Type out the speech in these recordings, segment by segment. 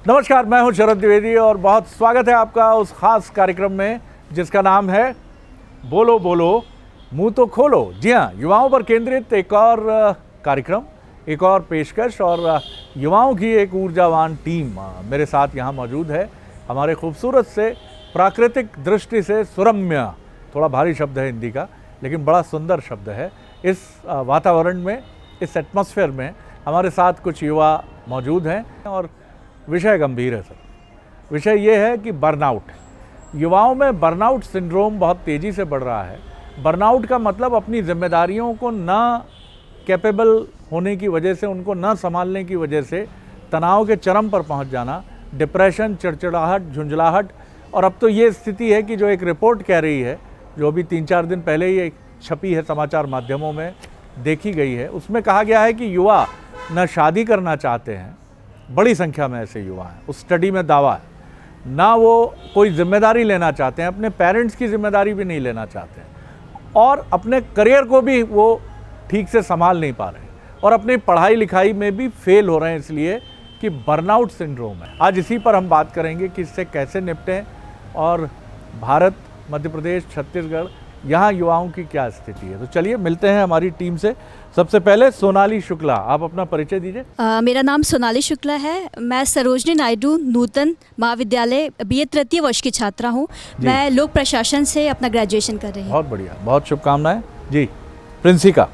नमस्कार, मैं हूं शरद द्विवेदी और बहुत स्वागत है आपका उस खास कार्यक्रम में जिसका नाम है बोलो बोलो मुंह तो खोलो। जी हाँ, युवाओं पर केंद्रित एक और कार्यक्रम, एक और पेशकश और युवाओं की एक ऊर्जावान टीम मेरे साथ यहाँ मौजूद है। हमारे खूबसूरत से प्राकृतिक दृष्टि से सुरम्य, थोड़ा भारी शब्द है हिंदी का लेकिन बड़ा सुंदर शब्द है। इस वातावरण में, इस एटमॉस्फेयर में हमारे साथ कुछ युवा मौजूद हैं और विषय गंभीर है सर। विषय ये है कि बर्नआउट, युवाओं में बर्नआउट सिंड्रोम बहुत तेज़ी से बढ़ रहा है। बर्नआउट का मतलब अपनी जिम्मेदारियों को ना कैपेबल होने की वजह से, उनको ना संभालने की वजह से तनाव के चरम पर पहुंच जाना, डिप्रेशन, चिड़चिड़ाहट, झुंझलाहट। और अब तो ये स्थिति है कि जो एक रिपोर्ट कह रही है, जो अभी 3-4 दिन पहले ही छपी है, समाचार माध्यमों में देखी गई है, उसमें कहा गया है कि युवा न शादी करना चाहते हैं, बड़ी संख्या में ऐसे युवा हैं, उस स्टडी में दावा है, ना वो कोई जिम्मेदारी लेना चाहते हैं, अपने पेरेंट्स की जिम्मेदारी भी नहीं लेना चाहते हैं और अपने करियर को भी वो ठीक से संभाल नहीं पा रहे हैं और अपनी पढ़ाई लिखाई में भी फेल हो रहे हैं, इसलिए कि बर्नआउट सिंड्रोम है। आज इसी पर हम बात करेंगे कि इससे कैसे निपटें और भारत, मध्य प्रदेश, छत्तीसगढ़, यहाँ युवाओं की क्या स्थिति है। तो चलिए मिलते हैं हमारी टीम से। सबसे पहले सोनाली शुक्ला, आप अपना परिचय दीजिए। मेरा नाम सोनाली शुक्ला है। मैं सरोजनी नायडू नूतन महाविद्यालय BA तृतीय वर्ष की छात्रा हूँ। मैं लोक प्रशासन से अपना ग्रेजुएशन कर रही हूँ। बहुत बढ़िया, बहुत शुभकामनाएं जी। प्रिंसिका।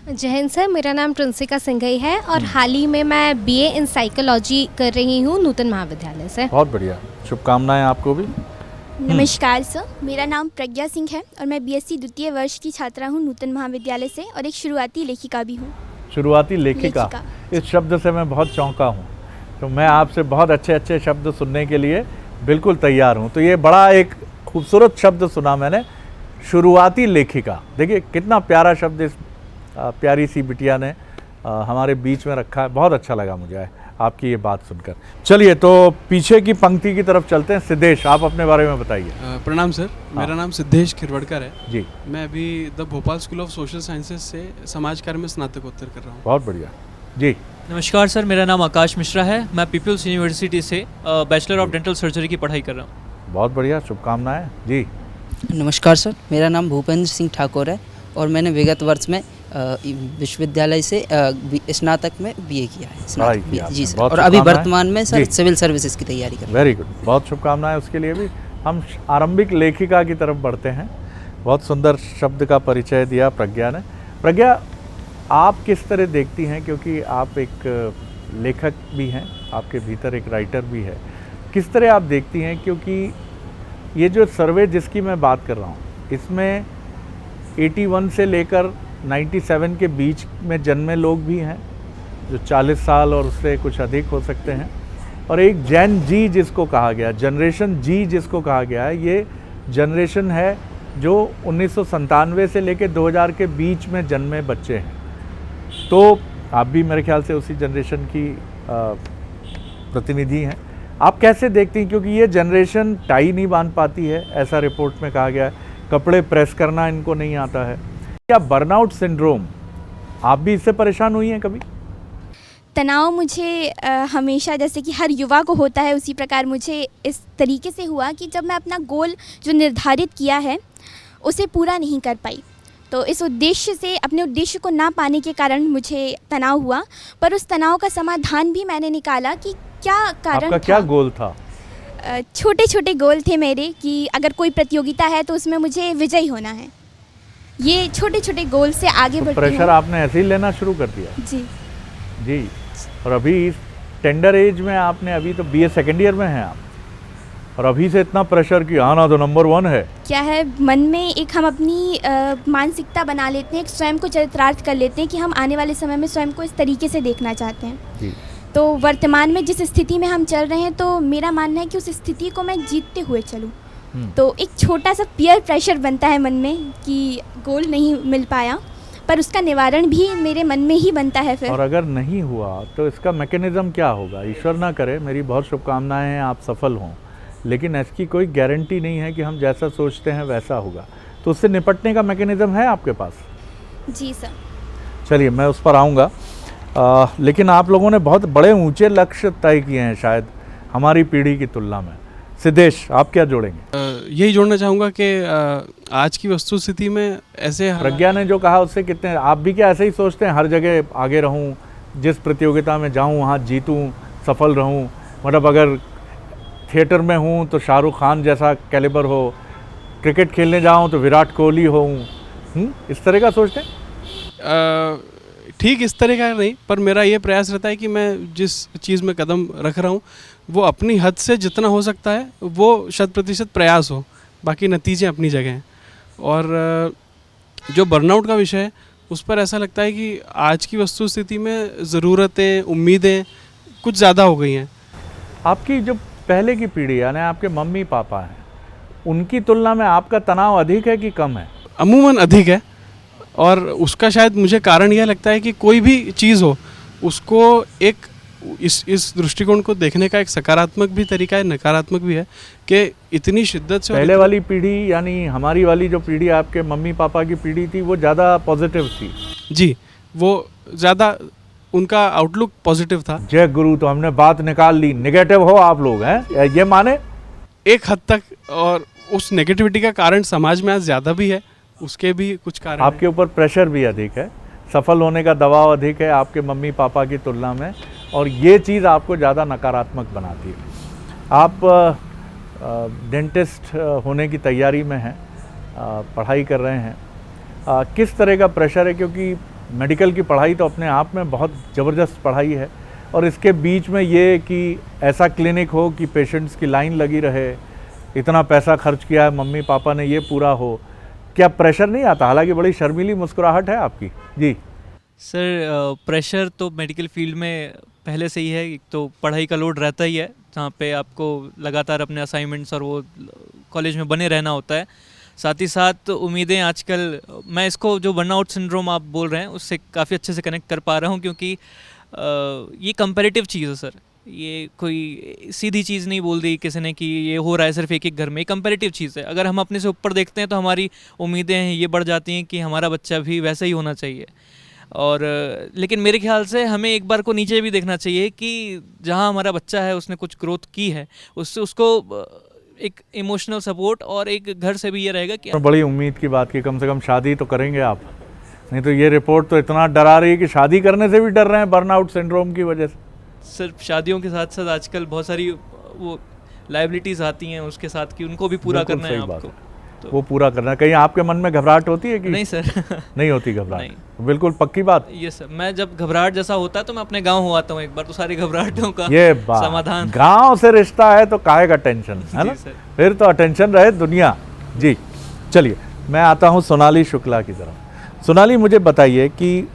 जय हिंद सर, मेरा नाम प्रिंसिका सिंघई है और हाल ही में मैं BA इन साइकोलॉजी कर रही हूँ नूतन महाविद्यालय से। बहुत बढ़िया, शुभकामनाएं आपको भी। नमस्कार सर, मेरा नाम प्रज्ञा सिंह है और मैं BSc द्वितीय वर्ष की छात्रा हूँ नूतन महाविद्यालय से और एक शुरुआती लेखिका भी हूँ। शुरुआती लेखिका, इस शब्द से मैं बहुत चौंका हूँ, तो मैं आपसे बहुत अच्छे अच्छे शब्द सुनने के लिए बिल्कुल तैयार हूँ। तो ये बड़ा एक खूबसूरत शब्द सुना मैंने, शुरुआती लेखिका। देखिए कितना प्यारा शब्द इस प्यारी सी बिटिया ने हमारे बीच में रखा है। बहुत अच्छा लगा मुझे आपकी ये बात सुनकर। चलिए तो पीछे की पंक्ति की तरफ चलते हैं। सिद्धेश, आप अपने बारे में बताइए। प्रणाम सर, मेरा नाम सिद्धेश खिरवड़कर है जी। मैं अभी the Bhopal school of social sciences से समाज कार्य में स्नातकोत्तर कर रहा हूँ। बहुत बढ़िया जी। नमस्कार सर, मेरा नाम आकाश मिश्रा है। मैं पीपल्स यूनिवर्सिटी से बैचलर ऑफ डेंटल सर्जरी की पढ़ाई कर रहा हूँ। बहुत बढ़िया, शुभकामनाएं जी। नमस्कार सर, मेरा नाम भूपेंद्र सिंह ठाकुर है और मैंने विगत वर्ष में विश्वविद्यालय से स्नातक में BA किया है। जी सर, और अभी वर्तमान में सर सिविल सर्विसेज की तैयारी कर रहे हैं। वेरी गुड, बहुत शुभकामनाएं उसके लिए भी। हम आरंभिक लेखिका की तरफ बढ़ते हैं। बहुत सुंदर शब्द का परिचय दिया प्रज्ञा ने। प्रज्ञा, आप किस तरह देखती हैं, क्योंकि आप एक लेखक भी हैं, आपके भीतर एक राइटर भी है, किस तरह आप देखती हैं, क्योंकि ये जो सर्वे जिसकी मैं बात कर रहा हूँ, इसमें 81 से लेकर 97 के बीच में जन्मे लोग भी हैं, जो 40 साल और उससे कुछ अधिक हो सकते हैं, और एक जेन जी जिसको कहा गया, जनरेशन जी जिसको कहा गया है, ये जनरेशन है जो 1997 से लेकर 2000 के बीच में जन्मे बच्चे हैं। तो आप भी मेरे ख्याल से उसी जनरेशन की प्रतिनिधि हैं। आप कैसे देखती हैं, क्योंकि ये जनरेशन टाई नहीं बांध पाती है, ऐसा रिपोर्ट में कहा गया है, कपड़े प्रेस करना इनको नहीं आता है। क्या बर्नआउट सिंड्रोम, आप भी इससे परेशान हुई हैं कभी? तनाव मुझे हमेशा, जैसे कि हर युवा को होता है, उसी प्रकार मुझे इस तरीके से हुआ कि जब मैं अपना गोल जो निर्धारित किया है उसे पूरा नहीं कर पाई, तो इस उद्देश्य से, अपने उद्देश्य को ना पाने के कारण मुझे तनाव हुआ। पर उस तनाव का समाधान भी मैंने निकाला कि क्या कारण आपका क्या गोल था? छोटे छोटे गोल थे मेरे कि अगर कोई प्रतियोगिता है तो उसमें मुझे विजयी होना है। ये छोटे छोटे गोल से आगे बढ़ती हूँ। प्रेशर आपने ऐसे ही लेना शुरू कर दिया? जी जी। और अभी इस टेंडर एज में आपने, अभी तो BA सेकेंड ईयर में हैं आप, और अभी से इतना प्रेशर कि आना तो नंबर 1 है। क्या है, मन में एक हम अपनी मानसिकता बना लेते हैं, स्वयं को चरितार्थ कर लेते हैं कि हम आने वाले समय में स्वयं को इस तरीके से देखना चाहते हैं जी। तो वर्तमान में जिस स्थिति में हम चल रहे हैं, तो मेरा मानना है कि उस स्थिति को मैं जीतते हुए चलूं। तो एक छोटा सा पीयर प्रेशर बनता है मन में कि गोल नहीं मिल पाया, पर उसका निवारण भी मेरे मन में ही बनता है फिर। और अगर नहीं हुआ तो इसका मैकेनिज्म क्या होगा? ईश्वर ना करे, मेरी बहुत शुभकामनाएं हैं आप सफल हों, लेकिन इसकी कोई गारंटी नहीं है कि हम जैसा सोचते हैं वैसा होगा। तो उससे निपटने का मैकेनिज्म है आपके पास? जी सर। चलिए मैं उस पर आऊँगा, लेकिन आप लोगों ने बहुत बड़े ऊंचे लक्ष्य तय किए हैं शायद। हमारी पीढ़ी की तुलना में। सिद्धेश, आप क्या जोड़ेंगे? यही जोड़ना चाहूँगा कि आज की वस्तुस्थिति में ऐसे प्रज्ञा ने जो कहा उससे कितने, आप भी क्या ऐसे ही सोचते हैं हर जगह आगे रहूं, जिस प्रतियोगिता में जाऊं वहां जीतूं, सफल रहूं? मतलब अगर थिएटर में हूं तो शाहरुख खान जैसा कैलिबर हो, क्रिकेट खेलने जाऊं तो विराट कोहली हो, इस तरह का सोचते हैं? ठीक इस तरह का नहीं, पर मेरा ये प्रयास रहता है कि मैं जिस चीज़ में कदम रख रहा हूँ वो अपनी हद से जितना हो सकता है वो 100% प्रयास हो, बाकी नतीजे अपनी जगह हैं। और जो बर्नआउट का विषय है उस पर ऐसा लगता है कि आज की वस्तुस्थिति में ज़रूरतें, उम्मीदें कुछ ज़्यादा हो गई हैं। आपकी जो पहले की पीढ़ी यानी आपके मम्मी पापा हैं, उनकी तुलना में आपका तनाव अधिक है कि कम है? अमूमन अधिक है, और उसका शायद मुझे कारण यह लगता है कि कोई भी चीज़ हो उसको एक इस दृष्टिकोण को देखने का एक सकारात्मक भी तरीका है, नकारात्मक भी है, कि इतनी शिद्दत से पहले वाली पीढ़ी यानी हमारी वाली जो पीढ़ी आपके मम्मी पापा की पीढ़ी थी वो ज़्यादा पॉजिटिव थी। जी, वो ज़्यादा उनका आउटलुक पॉजिटिव था। जय गुरु, तो हमने बात निकाल ली, नेगेटिव हो आप लोग हैं ये माने एक हद तक, और उस नेगेटिविटी का कारण समाज में आज ज़्यादा भी है, उसके भी कुछ कारण आपके ऊपर प्रेशर भी अधिक है, सफल होने का दबाव अधिक है आपके मम्मी पापा की तुलना में, और ये चीज़ आपको ज़्यादा नकारात्मक बनाती है। आप डेंटिस्ट होने की तैयारी में हैं, पढ़ाई कर रहे हैं, किस तरह का प्रेशर है? क्योंकि मेडिकल की पढ़ाई तो अपने आप में बहुत ज़बरदस्त पढ़ाई है, और इसके बीच में ये कि ऐसा क्लिनिक हो कि पेशेंट्स की लाइन लगी रहे, इतना पैसा खर्च किया है मम्मी पापा ने, ये पूरा हो, क्या प्रेशर नहीं आता? हालांकि बड़ी शर्मीली मुस्कुराहट है आपकी। जी सर, प्रेशर तो मेडिकल फील्ड में पहले से ही है। एक तो पढ़ाई का लोड रहता ही है, जहाँ पे आपको लगातार अपने असाइनमेंट्स और वो कॉलेज में बने रहना होता है। साथ ही साथ उम्मीदें आजकल, मैं इसको जो बर्नआउट सिंड्रोम आप बोल रहे हैं उससे काफ़ी अच्छे से कनेक्ट कर पा रहा हूँ, क्योंकि ये कंपैरेटिव चीज़ है सर। ये कोई सीधी चीज़ नहीं बोल दी किसी ने कि ये हो रहा है सिर्फ एक घर में, कंपैरेटिव चीज़ है। अगर हम अपने से ऊपर देखते हैं तो हमारी उम्मीदें हैं ये बढ़ जाती हैं कि हमारा बच्चा भी वैसा ही होना चाहिए। और लेकिन मेरे ख्याल से हमें एक बार को नीचे भी देखना चाहिए कि जहाँ हमारा बच्चा है उसने कुछ ग्रोथ की है, उससे उसको एक इमोशनल सपोर्ट और एक घर से भी ये रहेगा कि बड़ी उम्मीद की बात की, कम से कम शादी तो करेंगे आप, नहीं तो ये रिपोर्ट तो इतना डरा रही है कि शादी करने से भी डर रहे हैं बर्नआउट सिंड्रोम की वजह से। सिर्फ शादियों के साथ साथ आजकल बहुत सारी वो लायबिलिटीज़ आती हैं उसके साथ कि उनको भी पूरा करना है आपको, तो वो पूरा करना है। कहीं आपके मन में घबराहट होती है कि नहीं सर? नहीं होती घबराहट? नहीं। बिल्कुल पक्की बात। ये सर, मैं जब घबराहट जैसा होता है तो मैं अपने गांव हो आता हूँ एक बार, तो सारी घबराहटों का ये समाधान। गांव से रिश्ता है तो काहे का टेंशन है ना, फिर तो अटेंशन रहे दुनिया। जी चलिए, मैं आता हूँ सोनाली शुक्ला की तरफ। सोनाली, मुझे बताइए कि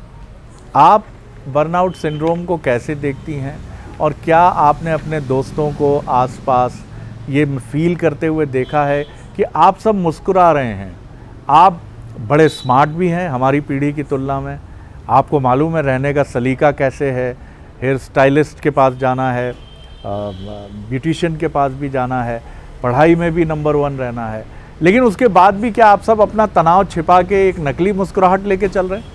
आप बर्नआउट सिंड्रोम को कैसे देखती हैं, और क्या आपने अपने दोस्तों को आसपास ये फील करते हुए देखा है कि आप सब मुस्कुरा रहे हैं, आप बड़े स्मार्ट भी हैं हमारी पीढ़ी की तुलना में, आपको मालूम है रहने का सलीका कैसे है, हेयर स्टाइलिस्ट के पास जाना है, ब्यूटिशियन के पास भी जाना है, पढ़ाई में भी नंबर 1 रहना है, लेकिन उसके बाद भी क्या आप सब अपना तनाव छिपा के एक नकली मुस्कुराहट लेके चल रहे हैं?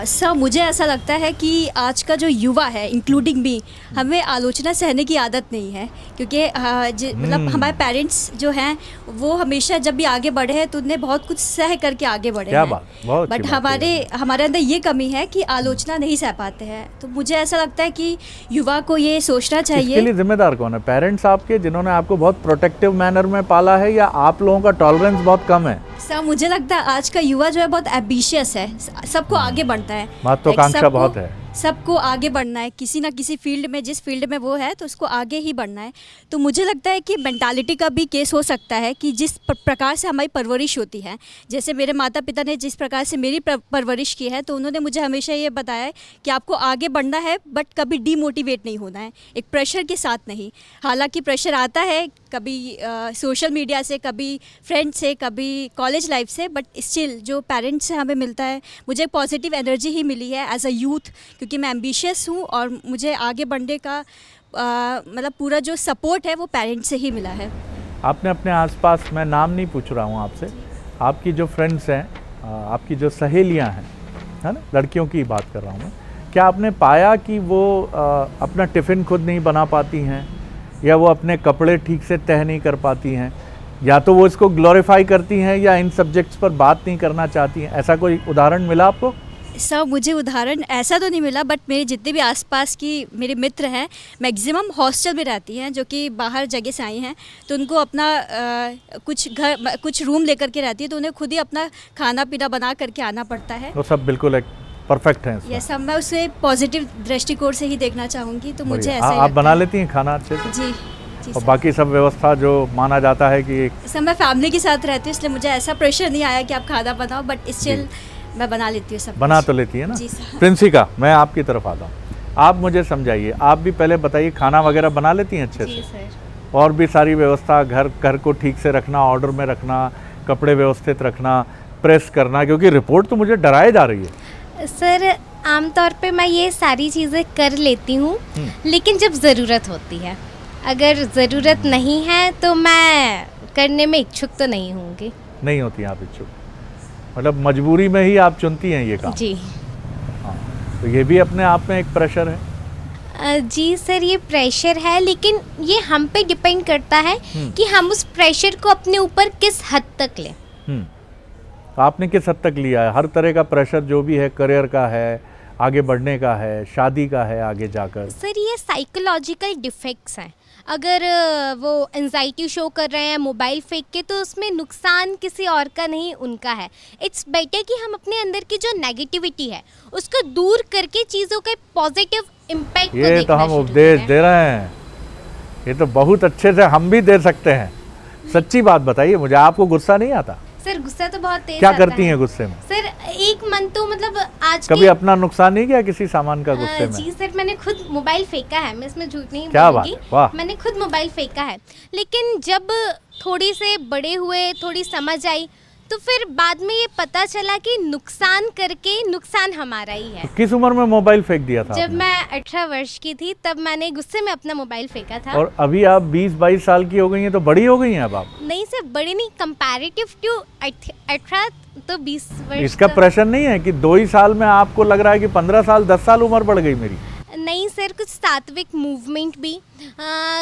सर, मुझे ऐसा लगता है कि आज का जो युवा है, इंक्लूडिंग भी, हमें आलोचना सहने की आदत नहीं है, क्योंकि मतलब हमारे पेरेंट्स जो हैं वो हमेशा जब भी आगे बढ़े हैं तो उन्हें बहुत कुछ सह करके आगे बढ़े क्या हैं। बात, बहुत अच्छी बट बात है। हमारे अंदर ये कमी है कि आलोचना नहीं सह पाते हैं। तो मुझे ऐसा लगता है कि युवा को ये सोचना इसके चाहिए। लिए जिम्मेदार कौन है? पेरेंट्स आपके, जिन्होंने आपको बहुत प्रोटेक्टिव मैनर में पाला है, या आप लोगों का टॉलरेंस बहुत कम है? सर, मुझे लगता है आज का युवा जो है बहुत एम्बिशियस है, सबको आगे बढ़ना है, महत्वाकांक्षा बहुत है, सबको आगे बढ़ना है किसी ना किसी फील्ड में, जिस फील्ड में वो है तो उसको आगे ही बढ़ना है। तो मुझे लगता है कि मेंटालिटी का भी केस हो सकता है कि जिस प्रकार से हमारी परवरिश होती है, जैसे मेरे माता पिता ने जिस प्रकार से मेरी परवरिश की है, तो उन्होंने मुझे हमेशा ये बताया है कि आपको आगे बढ़ना है बट कभी डीमोटिवेट नहीं होना है, एक प्रेशर के साथ नहीं। हालांकि प्रेशर आता है कभी सोशल मीडिया से, कभी फ्रेंड से, कभी कॉलेज लाइफ से, बट स्टिल जो पेरेंट्स से हमें मिलता है, मुझे पॉजिटिव एनर्जी ही मिली है एज अ यूथ, क्योंकि मैं एम्बिशियस हूँ और मुझे आगे बढ़ने का मतलब पूरा जो सपोर्ट है वो पेरेंट्स से ही मिला है। आपने अपने आसपास, मैं नाम नहीं पूछ रहा हूँ आपसे, आपकी जो फ्रेंड्स हैं, आपकी जो सहेलियाँ हैं, है ना, लड़कियों की बात कर रहा हूँ मैं, क्या आपने पाया कि वो अपना टिफ़िन खुद नहीं बना पाती हैं, या वो अपने कपड़े ठीक से तह नहीं कर पाती हैं, या तो वो इसको ग्लोरीफाई करती हैं या इन सब्जेक्ट्स पर बात नहीं करना चाहती हैं? ऐसा कोई उदाहरण मिला आपको? सर मुझे उदाहरण ऐसा तो नहीं मिला, बट मेरे जितने भी आसपास की मेरे मित्र हैं मैक्सिमम हॉस्टल में रहती हैं, जो कि बाहर जगह से आई हैं, तो उनको अपना कुछ रूम लेकर के रहती है, तो उन्हें खुद ही अपना खाना पीना बना करके आना पड़ता है। वो सब बिल्कुल एक परफेक्ट हैं इसमें। ये सब मैं उसे पॉजिटिव दृष्टिकोण से ही देखना चाहूँगी, तो मुझे ऐसा ही आप लगता बना है। लेती हैं खाना अच्छे से? जी जी और सर। बाकी सब व्यवस्था जो माना जाता है कि सर मैं फैमिली के साथ रहती हूँ, इसलिए मुझे ऐसा प्रेशर नहीं आया कि आप खाना बनाओ, बट स्टिल मैं बना लेती हूँ सब बना कुछ। तो लेती है ना? जी सर। प्रिंसिका, मैं आपकी तरफ आता हूँ, आप मुझे समझाइए, आप भी पहले बताइए, खाना वगैरह बना लेती हैं अच्छे जी से? सर। और भी सारी व्यवस्था, घर को ठीक से रखना, ऑर्डर में रखना, कपड़े व्यवस्थित रखना, प्रेस करना, क्योंकि रिपोर्ट तो मुझे डराए जा रही है। सर आमतौर पे मैं ये सारी चीज़ें कर लेती हूँ, लेकिन जब ज़रूरत होती है, अगर ज़रूरत नहीं है तो मैं करने में इच्छुक तो नहीं होंगी। नहीं होती आप इच्छुक, मतलब मजबूरी में ही आप चुनती हैं ये काम? जी। हाँ, तो ये भी अपने आप में एक प्रेशर है। जी सर, ये प्रेशर है, लेकिन ये हम पे डिपेंड करता है कि हम उस प्रेशर को अपने ऊपर किस हद तक लें। तो आपने किस हद तक लिया है? हर तरह का प्रेशर जो भी है, करियर का है, आगे बढ़ने का है, शादी का है आगे जाकर। सर ये साइकोलॉजिकल डिफेक्ट्स हैं। अगर वो एंजाइटी शो कर रहे हैं मोबाइल फेंक के, तो उसमें नुकसान किसी और का नहीं, उनका है। इट्स बेटर कि हम अपने अंदर की जो नेगेटिविटी है उसको दूर करके चीज़ों के पॉजिटिव इम्पैक्ट को ये देखना तो हम शुरू उपदेश करें। दे रहे हैं, ये तो बहुत अच्छे से हम भी दे सकते हैं। सच्ची बात बताइए मुझे, आपको गुस्सा नहीं आता? सर गुस्सा तो बहुत तेज क्या आता करती है। हैं गुस्से में? सर एक मन तो मतलब आज कभी के अपना नुकसान नहीं किया किसी सामान का गुस्से में? जी सर, मैंने खुद मोबाइल फेंका है, मैं इसमें झूठ नहीं क्या बात बोलूंगी। है, वाह। मैंने खुद मोबाइल फेंका है, लेकिन जब थोड़ी से बड़े हुए, थोड़ी समझ आई, तो फिर बाद में ये पता चला कि नुकसान करके नुकसान हमारा ही है। तो किस उम्र में मोबाइल फेंक दिया था जब आपने? मैं 18 वर्ष की थी तब मैंने गुस्से में अपना मोबाइल फेंका था। और अभी आप 20-22 साल की हो गई हैं, तो बड़ी हो गई हैं अब आप। नहीं सर, बड़ी नहीं, कंपैरेटिव टू 18 तो 20 वर्ष इसका तो- प्रेशर नहीं है कि 2 ही साल में आपको लग रहा है कि 15 साल 10 साल उम्र बढ़ गई मेरी? नहीं सर, कुछ सात्विक मूवमेंट भी।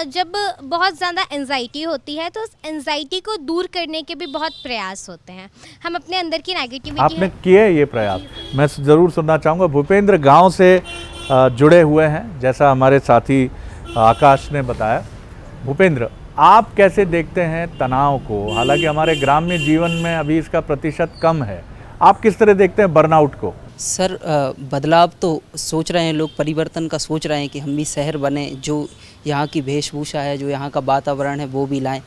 जब बहुत ज़्यादा एंजाइटी होती है तो उस एंजाइटी को दूर करने के भी बहुत प्रयास होते हैं। हम अपने अंदर की नेगेटिविटी आपने किए ये प्रयास? मैं ज़रूर सुनना चाहूँगा। भूपेंद्र गांव से जुड़े हुए हैं, जैसा हमारे साथी आकाश ने बताया। भूपेंद्र, आप कैसे देखते हैं तनाव को? हालांकि हमारे ग्राम्य जीवन में अभी इसका प्रतिशत कम है, आप किस तरह देखते हैं बर्नआउट को? सर बदलाव तो सोच रहे हैं लोग, परिवर्तन का सोच रहे हैं कि हम भी शहर बने, जो यहाँ की वेशभूषा है, जो यहाँ का वातावरण है, वो भी लाएं।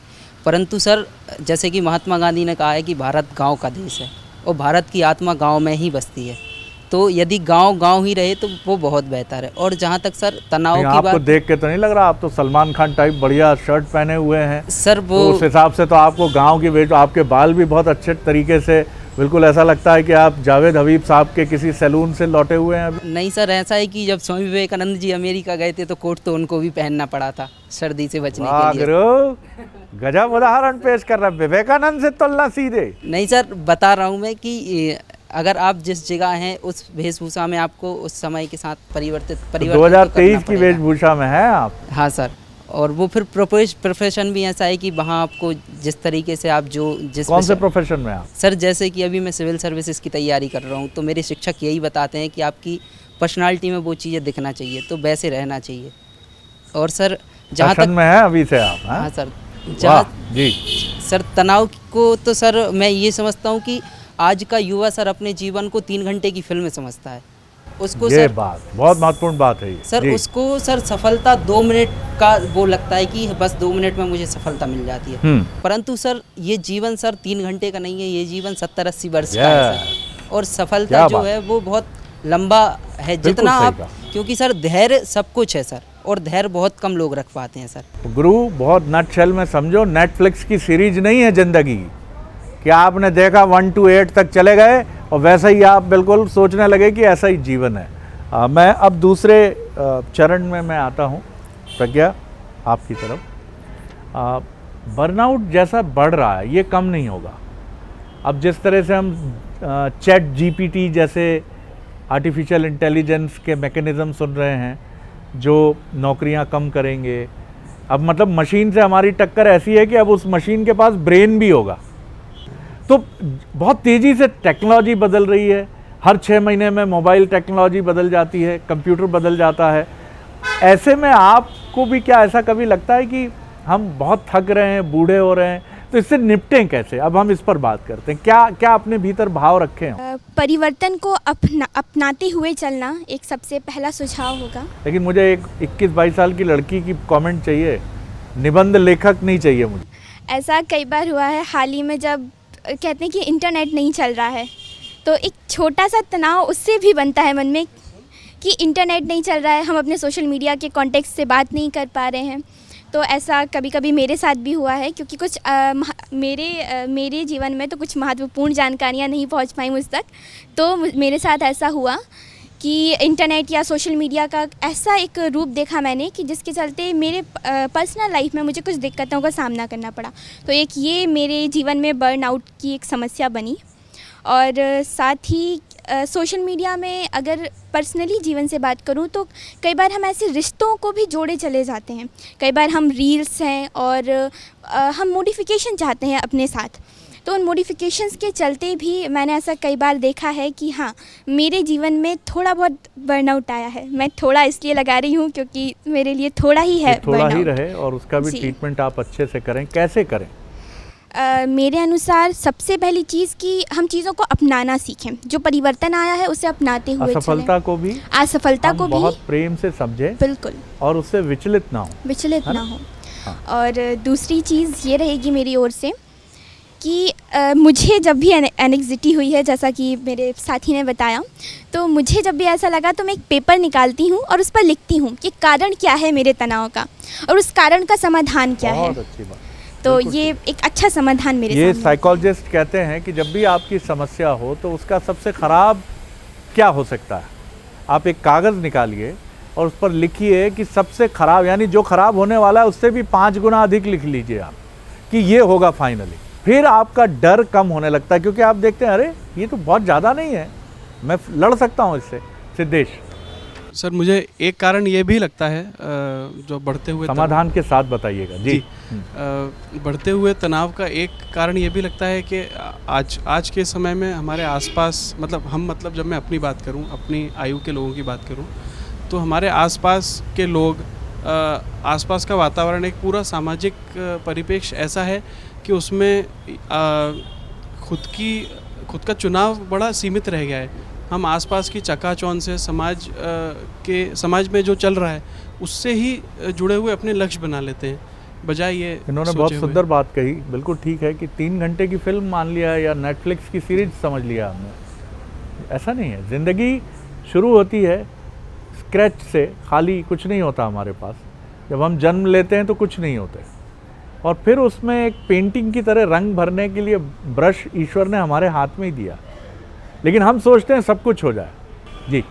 परंतु सर, जैसे कि महात्मा गांधी ने कहा है कि भारत गांव का देश है और भारत की आत्मा गांव में ही बसती है। तो यदि गांव गांव ही रहे तो वो बहुत बेहतर है। और जहाँ तक सर तनाव की आपको बात, देख के तो नहीं लग रहा, आप तो सलमान खान टाइप बढ़िया शर्ट पहने हुए हैं सर वो तो उस हिसाब से तो आपको गांव की वेश, आपके बाल भी बहुत अच्छे तरीके से, बिल्कुल ऐसा लगता है कि आप जावेद हबीब साहब के किसी सैलून से लौटे हुए हैं अभी। नहीं सर, ऐसा है कि जब स्वामी विवेकानंद जी अमेरिका गए थे तो कोट तो उनको भी पहनना पड़ा था सर्दी से बचने वाह के लिए। गुरु, गजब उदाहरण पेश कर रहा है, विवेकानंद से तुलना सीधे। नहीं सर, बता रहा हूँ मैं कि अगर आप जिस जगह हैं उस वेशभूषा में आपको उस समय के साथ परिवर्तन तो 2023 की करना वेशभूषा में है आप। पड़ेगा। हाँ सर, और वो फिर प्रोफेशन भी ऐसा है कि वहाँ आपको जिस तरीके से आप जिस कौन से प्रोफेशन में आप? सर जैसे कि अभी मैं सिविल सर्विसेज की तैयारी कर रहा हूँ, तो मेरे शिक्षक यही बताते हैं कि आपकी पर्सनालिटी में वो चीज़ें दिखना चाहिए, तो वैसे रहना चाहिए। और सर जहाँ फैशन तक में है अभी से आप? हाँ सर, वाह जहाँ जी। सर तनाव को तो सर मैं ये समझता हूँ कि आज का युवा सर अपने जीवन को 3 घंटे की फिल्म में समझता है। उसको ये सर बात बहुत महत्वपूर्ण बात है ये। सर जी। उसको सर सफलता 2 मिनट का वो लगता है कि बस 2 मिनट में मुझे सफलता मिल जाती है। परंतु सर ये जीवन सर 3 घंटे का नहीं है, ये जीवन 70-80 वर्ष का है सर। और सफलता क्या जो बात है वो बहुत लंबा है, जितना सही आप, कहा। क्योंकि सर धैर्य सब कुछ है सर, और धैर्य बहुत कम लोग रख पाते हैं सर। तो गुरु, बहुत नटशेल में समझो, नेटफ्लिक्स की सीरीज नहीं है जिंदगी कि आपने देखा 1 to 8 तक चले गए और वैसे ही आप बिल्कुल सोचने लगे कि ऐसा ही जीवन है। मैं अब दूसरे चरण में मैं आता हूँ, प्रज्ञा आपकी तरफ। बर्नआउट जैसा बढ़ रहा है ये कम नहीं होगा। अब जिस तरह से हम चैट जीपीटी जैसे आर्टिफिशियल इंटेलिजेंस के मैकेनिज़्म सुन रहे हैं जो नौकरियां कम करेंगे, अब मतलब मशीन से हमारी टक्कर ऐसी है कि अब उस मशीन के पास ब्रेन भी होगा। तो बहुत तेज़ी से टेक्नोलॉजी बदल रही है, हर 6 महीने में मोबाइल टेक्नोलॉजी बदल जाती है, कंप्यूटर बदल जाता है। ऐसे में आपको भी क्या ऐसा कभी लगता है कि हम बहुत थक रहे हैं, बूढ़े हो रहे हैं, तो इससे निपटें कैसे? अब हम इस पर बात करते हैं। क्या क्या अपने भीतर भाव रखे हैं? परिवर्तन को अपनाते हुए चलना एक सबसे पहला सुझाव होगा। लेकिन मुझे एक 21-22 साल की लड़की की कमेंट चाहिए, निबंध लेखक नहीं चाहिए मुझे। ऐसा कई बार हुआ है हाल ही में, जब कहते हैं कि इंटरनेट नहीं चल रहा है तो एक छोटा सा तनाव उससे भी बनता है मन में कि इंटरनेट नहीं चल रहा है, हम अपने सोशल मीडिया के कॉन्टेक्स्ट से बात नहीं कर पा रहे हैं। तो ऐसा कभी कभी मेरे साथ भी हुआ है, क्योंकि कुछ मेरे जीवन में तो कुछ महत्वपूर्ण जानकारियाँ नहीं पहुंच पाई मुझ तक। तो मेरे साथ ऐसा हुआ कि इंटरनेट या सोशल मीडिया का ऐसा एक रूप देखा मैंने कि जिसके चलते मेरे पर्सनल लाइफ में मुझे कुछ दिक्कतों का सामना करना पड़ा। तो एक ये मेरे जीवन में बर्नआउट की एक समस्या बनी। और साथ ही सोशल मीडिया में अगर पर्सनली जीवन से बात करूं तो कई बार हम ऐसे रिश्तों को भी जोड़े चले जाते हैं। कई बार हम रील्स हैं और हम मॉडिफिकेशन चाहते हैं अपने साथ, तो उन मॉडिफिकेशंस के चलते भी मैंने ऐसा कई बार देखा है कि हाँ, मेरे जीवन में थोड़ा बहुत बर्नआउट आया है। मैं थोड़ा इसलिए लगा रही हूँ क्योंकि मेरे लिए थोड़ा ही है, थोड़ा ही burnout। रहे और उसका भी जी। ट्रीटमेंट आप अच्छे से करें। कैसे करें? मेरे अनुसार सबसे पहली चीज़ कि हम चीज़ों को अपनाना सीखें। जो परिवर्तन आया है उसे अपनाते हुए असफलता को भी असफलता हम को भी बहुत प्रेम से समझें बिल्कुल और उससे विचलित ना हो। विचलित है ना ना? हो। हाँ। और दूसरी चीज़ ये रहेगी मेरी ओर से कि मुझे जब भी एनेक्सिटी हुई है, जैसा कि मेरे साथी ने बताया, तो मुझे जब भी ऐसा लगा तो मैं एक पेपर निकालती हूँ और उस पर लिखती हूँ कि कारण क्या है मेरे तनाव का और उस कारण का समाधान क्या है। बहुत अच्छी बात। तो बिल्कुल ये एक अच्छा समाधान मेरे ये सामने। साइकोलॉजिस्ट कहते हैं कि जब भी आपकी समस्या हो तो उसका सबसे खराब क्या हो सकता है, आप एक कागज़ निकालिए और उस पर लिखिए कि सबसे खराब, यानी जो खराब होने वाला है उससे भी 5 गुना अधिक लिख लीजिए आप कि ये होगा फाइनली। फिर आपका डर कम होने लगता है, क्योंकि आप देखते हैं अरे ये तो बहुत ज़्यादा नहीं है, मैं लड़ सकता हूँ इससे। सिद्धेश सर, मुझे एक कारण ये भी लगता है जो बढ़ते हुए समाधान के साथ बताइएगा जी। बढ़ते हुए तनाव का एक कारण ये भी लगता है कि आज के समय में हमारे आसपास, मतलब जब मैं अपनी बात करूं, अपनी आयु के लोगों की बात करूं, तो हमारे आसपास के लोग, आसपास का वातावरण, एक पूरा सामाजिक परिप्रेक्ष्य ऐसा है कि उसमें खुद का चुनाव बड़ा सीमित रह गया है। हम आसपास की चकाचौंध से, समाज में जो चल रहा है उससे ही जुड़े हुए अपने लक्ष्य बना लेते हैं, बजाय ये इन्होंने बहुत सुंदर बात कही। बिल्कुल ठीक है कि 3 घंटे की फिल्म मान लिया या नेटफ्लिक्स की सीरीज समझ लिया हमने। ऐसा नहीं है, ज़िंदगी शुरू होती है स्क्रैच से, खाली कुछ नहीं होता हमारे पास। जब हम जन्म लेते हैं तो कुछ नहीं होते, और फिर उसमें एक पेंटिंग की तरह रंग भरने के लिए ब्रश ईश्वर ने हमारे हाथ में ही दिया, लेकिन हम सोचते हैं सब कुछ हो जाए। जी,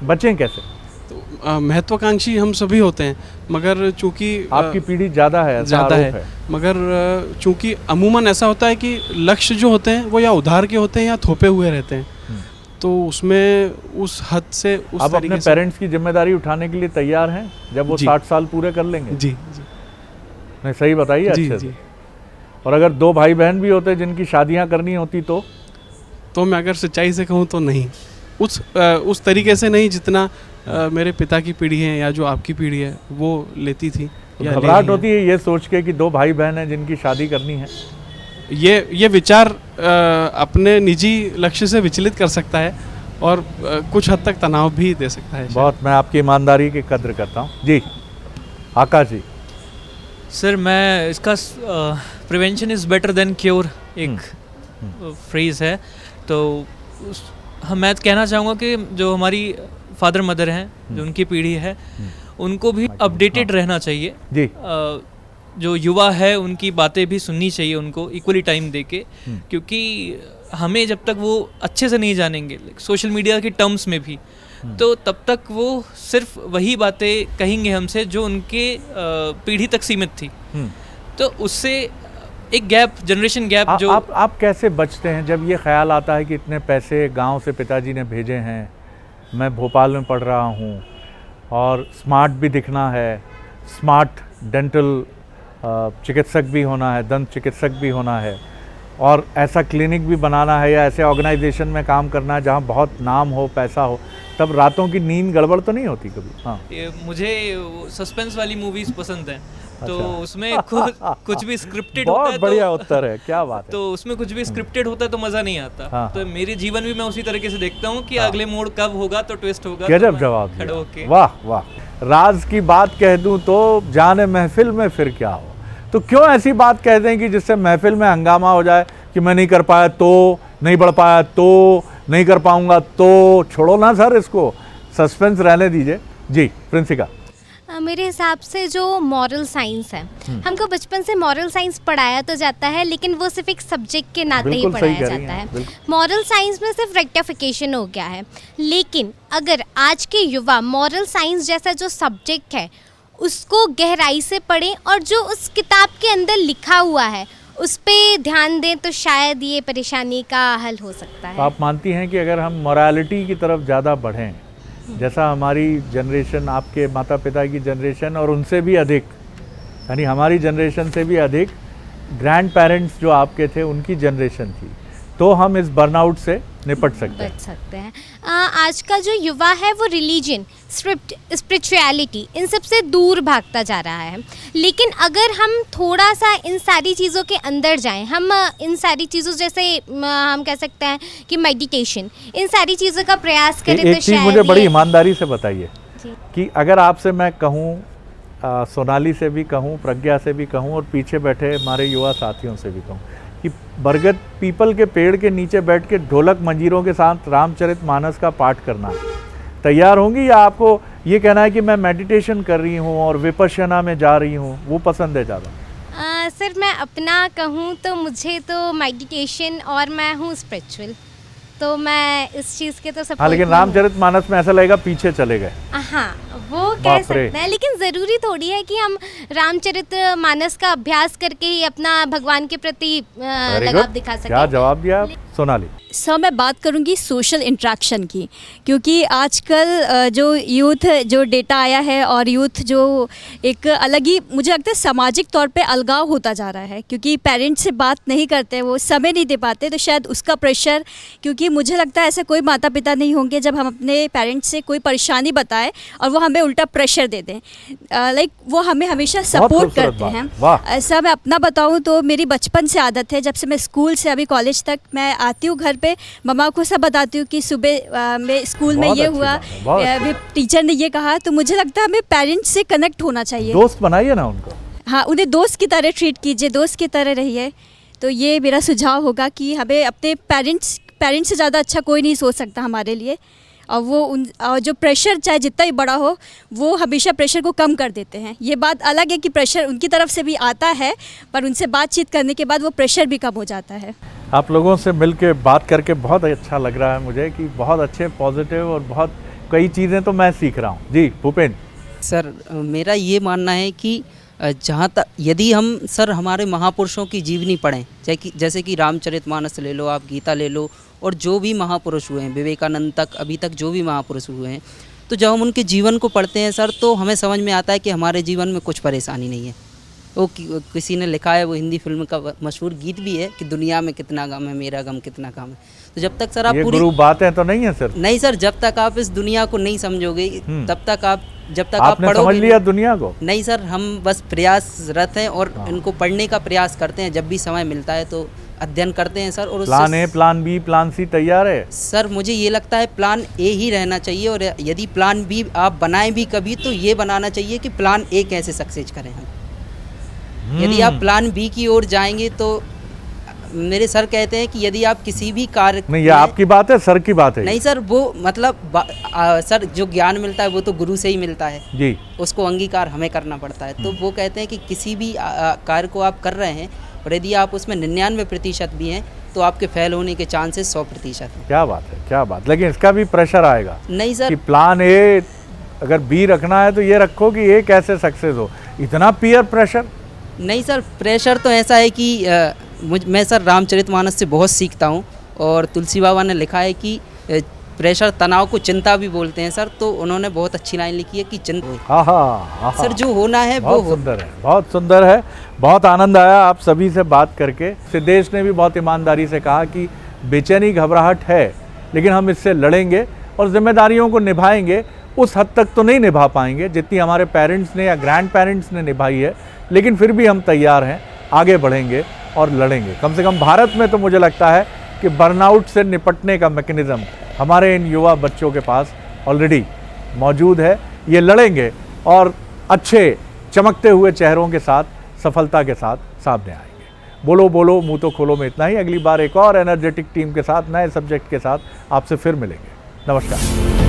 बचें कैसे? तो महत्वाकांक्षी हम सभी होते हैं, मगर चूंकि आपकी पीढ़ी ज़्यादा है, ज़्यादा है, मगर चूंकि अमूमन ऐसा होता है कि लक्ष्य जो होते हैं वो या उधार के होते हैं या थोपे हुए रहते हैं। तो उसमें उस हद से आप अपने पेरेंट्स की जिम्मेदारी उठाने के लिए तैयार हैं जब वो 60 साल पूरे कर लेंगे? जी। नहीं, सही बताइए अच्छे से। और अगर 2 भाई बहन भी होते जिनकी शादियां करनी होती तो मैं अगर सच्चाई से कहूँ तो नहीं, उस तरीके से नहीं जितना मेरे पिता की पीढ़ी है या जो आपकी पीढ़ी है वो लेती थी। घबराहट होती है ये सोच के कि 2 भाई बहन हैं जिनकी शादी करनी है। ये विचार अपने निजी लक्ष्य से विचलित कर सकता है और कुछ हद तक तनाव भी दे सकता है। बहुत, मैं आपकी ईमानदारी की कद्र करता हूँ। जी आकाश जी। सर, मैं इसका prevention is better than cure एक फ्रेज़ है, तो मैं कहना चाहूँगा कि जो हमारी फादर मदर हैं, जो उनकी पीढ़ी है, उनको भी अपडेटेड रहना चाहिए जी। जो युवा है उनकी बातें भी सुननी चाहिए उनको इक्वली टाइम देके, क्योंकि हमें जब तक वो अच्छे से नहीं जानेंगे सोशल मीडिया के टर्म्स में भी, तो तब तक वो सिर्फ वही बातें कहेंगे हमसे जो उनके पीढ़ी तक सीमित थी। तो उससे एक गैप, जनरेशन गैप जो आप कैसे बचते हैं जब ये ख्याल आता है कि इतने पैसे गांव से पिताजी ने भेजे हैं, मैं भोपाल में पढ़ रहा हूँ और स्मार्ट भी दिखना है, स्मार्ट डेंटल चिकित्सक भी होना है, दंत चिकित्सक भी होना है, और ऐसा क्लिनिक भी बनाना है या ऐसे ऑर्गेनाइजेशन में काम करना है जहाँ बहुत नाम हो, पैसा हो, तब रातों की नींद गड़बड़ तो नहीं होती कभी? हाँ, मुझे सस्पेंस वाली मूवीज पसंद हैं, तो अच्छा। उसमें कुछ भी स्क्रिप्टेड होता है, बहुत बढ़िया उत्तर है, क्या बात है। तो उसमें कुछ भी स्क्रिप्टेड होता है तो मज़ा नहीं आता। हाँ, तो मेरे जीवन भी मैं उसी तरीके से देखता हूँ कि हाँ। अगले मोड़ कब होगा तो ट्विस्ट होगा। गजब तो मैं जवाब खड़े दिया। होके वाह वाह। राज की बात कह दूं तो जाने महफिल में फिर क्या हो। तो क्यों ऐसी बात कह दें कि जिससे महफिल में हंगामा हो जाए कि मैं नहीं कर पाया तो, नहीं बढ़ पाया तो, नहीं कर पाऊंगा तो। छोड़ो ना सर, इसको सस्पेंस रहने दीजिए। जी प्रिंसिका। मेरे हिसाब से जो मॉरल साइंस है, हमको बचपन से मॉरल साइंस पढ़ाया तो जाता है, लेकिन वो सिर्फ एक सब्जेक्ट के नाते ही बिल्कुल सही पढ़ाया कह रही जाता हैं, है। बिल्कुल। मॉरल साइंस में सिर्फ रेक्टिफिकेशन हो गया है। लेकिन अगर आज के युवा मॉरल साइंस जैसा जो सब्जेक्ट है उसको गहराई से पढ़ें और जो उस किताब के अंदर लिखा हुआ है उस पे ध्यान दें तो शायद ये परेशानी का हल हो सकता तो है। आप मानती हैं कि अगर हम मोरालिटी की तरफ ज़्यादा बढ़ें, जैसा हमारी जनरेशन, आपके माता पिता की जनरेशन और उनसे भी अधिक, यानी हमारी जनरेशन से भी अधिक ग्रैंड पेरेंट्स जो आपके थे उनकी जनरेशन थी, तो हम इस बर्नआउट से निपट सकते हैं। बच सकते हैं। आज का जो युवा है वो रिलीजन, स्पिरिचुअलिटी, इन सब से दूर भागता जा रहा है। लेकिन अगर हम थोड़ा सा इन सारी चीज़ों के अंदर जाएं, हम इन सारी चीज़ों जैसे हम कह सकते हैं कि मेडिटेशन, इन सारी चीज़ों का प्रयास करें तो एक चीज़ शायद मुझे बड़ी ये- ईमानदारी से बताइए जी। कि अगर आपसे मैं कहूँ, सोनाली से भी कहूँ, प्रज्ञा से भी कहूँ और पीछे बैठे हमारे युवा साथियों से भी कहूँ कि बरगद पीपल के पेड़ के नीचे बैठ के ढोलक मंजीरों के साथ रामचरितमानस का पाठ करना, तैयार होंगी? या आपको ये कहना है कि मैं मेडिटेशन कर रही हूँ और विपश्यना में जा रही हूँ, वो पसंद है ज़्यादा? सर मैं अपना कहूँ तो मुझे तो मेडिटेशन और मैं हूँ स्पिरिचुअल, तो मैं इस चीज़ के तो हाँ, सपोर्ट लेकिन में हूँ। रामचरितमानस में ऐसा लगेगा पीछे चले गए। हाँ, वो कह बाप रे। सकते हैं, लेकिन ज़रूरी थोड़ी है कि हम रामचरितमानस का अभ्यास करके ही अपना भगवान के प्रति Very लगाव good। दिखा सकें। क्या जवाब दिया आप? सोनाली। सर मैं बात करूंगी सोशल इंटरेक्शन की, क्योंकि आजकल जो यूथ जो डेटा आया है और यूथ जो एक अलग ही मुझे लगता है सामाजिक तौर पे अलगाव होता जा रहा है, क्योंकि पेरेंट्स से बात नहीं करते, वो समय नहीं दे पाते, तो शायद उसका प्रेशर, क्योंकि मुझे लगता है ऐसे कोई माता पिता नहीं होंगे जब हम अपने पेरेंट्स से कोई परेशानी बताएं और वो हमें उल्टा प्रेशर दे दें। लाइक वो हमें हमेशा सपोर्ट खूबसूरत करते बात। हैं। वाह। ऐसा मैं अपना बताऊं तो मेरी बचपन से आदत है, जब से मैं स्कूल से अभी कॉलेज तक मैं आती हूँ घर पे, मम्मा को सब बताती हूँ कि सुबह में स्कूल में बहुत ये अच्छी हुआ, बात है, बहुत अच्छी टीचर ने ये कहा। तो मुझे लगता है हमें पेरेंट्स से कनेक्ट होना चाहिए। दोस्त बनाइए ना उनको। हाँ, उन्हें दोस्त की तरह ट्रीट कीजिए, दोस्त की तरह रहिए। तो ये मेरा सुझाव होगा कि हमें अपने पेरेंट्स से ज़्यादा अच्छा कोई नहीं सोच सकता हमारे लिए। और वो और जो प्रेशर चाहे जितना ही बड़ा हो, वो हमेशा प्रेशर को कम कर देते हैं। ये बात अलग है कि प्रेशर उनकी तरफ से भी आता है, पर उनसे बातचीत करने के बाद वो प्रेशर भी कम हो जाता है। आप लोगों से मिल के बात करके बहुत अच्छा लग रहा है मुझे कि बहुत अच्छे पॉजिटिव और बहुत कई चीज़ें तो मैं सीख रहा हूँ। जी भूपेंद्र। सर मेरा ये मानना है कि जहाँ तक यदि हम सर हमारे महापुरुषों की जीवनी पढ़ें, जैसे कि रामचरितमानस ले लो, आप गीता ले लो, और जो भी महापुरुष हुए हैं, विवेकानंद तक, अभी तक जो भी महापुरुष हुए हैं, तो जब हम उनके जीवन को पढ़ते हैं सर, तो हमें समझ में आता है कि हमारे जीवन में कुछ परेशानी नहीं है। वो किसी ने लिखा है, वो हिंदी फिल्म का मशहूर गीत भी है कि दुनिया में कितना गम है, मेरा गम कितना कम है। तो जब तक सर आप ये पूरी गुरु बातें तो नहीं है सर? नहीं सर, जब तक आप इस दुनिया को नहीं समझोगे, तब तक आप आप आपने समझ पढ़ोगे लिया दुनिया को? नहीं सर, हम बस प्रयासरत हैं और इनको पढ़ने का प्रयास करते हैं। जब भी समय मिलता है तो अध्ययन करते हैं सर। और plan A, plan B, plan C तैयार है सर? मुझे ये लगता है प्लान ए ही रहना चाहिए, और यदि प्लान बी आप बनाएं भी कभी, तो ये बनाना चाहिए कि प्लान ए कैसे सक्सेस करें हम। यदि आप प्लान बी की ओर जाएंगे तो मेरे सर कहते हैं कि यदि आप किसी भी कार्य नहीं, ये आपकी बात है, सर की बात है? नहीं सर, वो मतलब सर जो ज्ञान मिलता है वो तो गुरु से ही मिलता है जी, उसको अंगीकार हमें करना पड़ता है। तो वो कहते हैं कि किसी भी कार्य को आप कर रहे हैं और यदि आप उसमें 99% भी हैं तो आपके फेल होने के चांसेस 100% हैं। क्या बात है, क्या बात। लेकिन इसका भी प्रेशर आएगा नहीं सर, कि प्लान ए अगर बी रखना है तो ये रखो कि ए कैसे सक्सेस हो। इतना पीयर प्रेशर? नहीं सर, प्रेशर तो ऐसा है कि मैं सर रामचरितमानस से बहुत सीखता हूँ, और तुलसी बाबा ने लिखा है कि प्रेशर तनाव को चिंता भी बोलते हैं सर, तो उन्होंने बहुत अच्छी लाइन लिखी है कि चिंता हाँ सर जो होना है वो बहुत सुंदर है, बहुत सुंदर है। बहुत आनंद आया आप सभी से बात करके। सिद्धेश ने भी बहुत ईमानदारी से कहा कि बेचैनी घबराहट है, लेकिन हम इससे लड़ेंगे और जिम्मेदारियों को निभाएंगे। उस हद तक तो नहीं निभा पाएंगे जितनी हमारे पेरेंट्स ने या ग्रैंड पेरेंट्स ने निभाई है, लेकिन फिर भी हम तैयार हैं, आगे बढ़ेंगे और लड़ेंगे। कम से कम भारत में तो मुझे लगता है कि बर्नआउट से निपटने का मैकेनिज़्म हमारे इन युवा बच्चों के पास ऑलरेडी मौजूद है। ये लड़ेंगे और अच्छे चमकते हुए चेहरों के साथ, सफलता के साथ सामने आएंगे। बोलो बोलो मुंह तो खोलो में इतना ही। अगली बार एक और एनर्जेटिक टीम के साथ, नए सब्जेक्ट के साथ आपसे फिर मिलेंगे। नमस्कार।